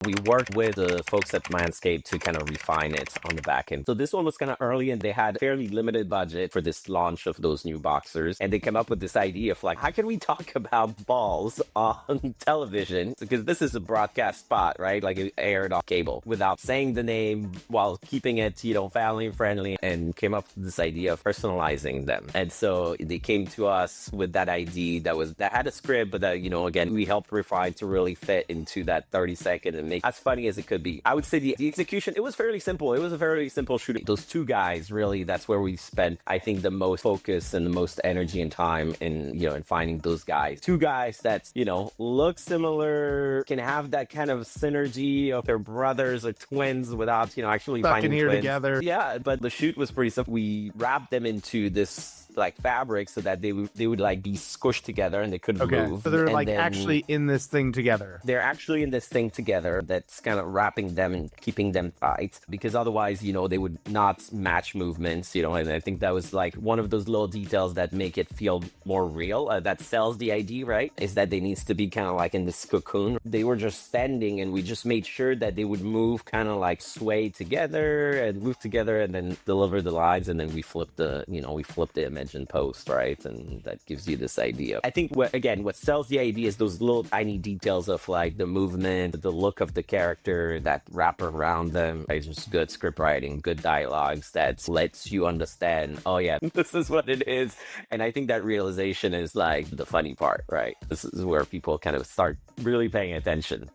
We worked with the folks at Landscape to kind of refine it on the back end. So this one was kind of early and they had fairly limited budget for this launch of those new boxers. And they came up with this idea of like, how can we talk about balls on television? Because this is a broadcast spot, right? Like it aired off cable without saying the name while keeping it, family friendly, and came up with this idea of personalizing them. And so they came to us with that idea that had a script, but that, again, we helped refine to really fit into that 30-second and make as funny as it could be. I would say the execution, it was fairly simple. It was a very simple shooting. Those two guys, really, that's where we spent, I think, the most focus and the most energy and time in finding those guys. Two guys that, look similar, can have that kind of synergy of their brothers or twins without, actually finding here twins together. Yeah, but the shoot was pretty simple. We wrapped them into this like fabric so that they would like be squished together and they couldn't move. So they're actually in this thing together. They're actually in this thing together that's kind of wrapping them and keeping them tight, because otherwise, they would not match movements, and I think that was like one of those little details that make it feel more real, that sells the idea, right? Is that they needs to be kind of like in this cocoon. They were just standing and we just made sure that they would move, kind of like sway together and move together and then deliver the lines, and then we flip the image in post, right? And that gives you this idea. I think what sells the idea is those little tiny details of like the movement, the look of the character, that wrap around them. It's just good script writing, good dialogues that lets you understand, oh yeah, this is what it is. And I think that realization is like the funny part, right? This is where people kind of start really paying attention.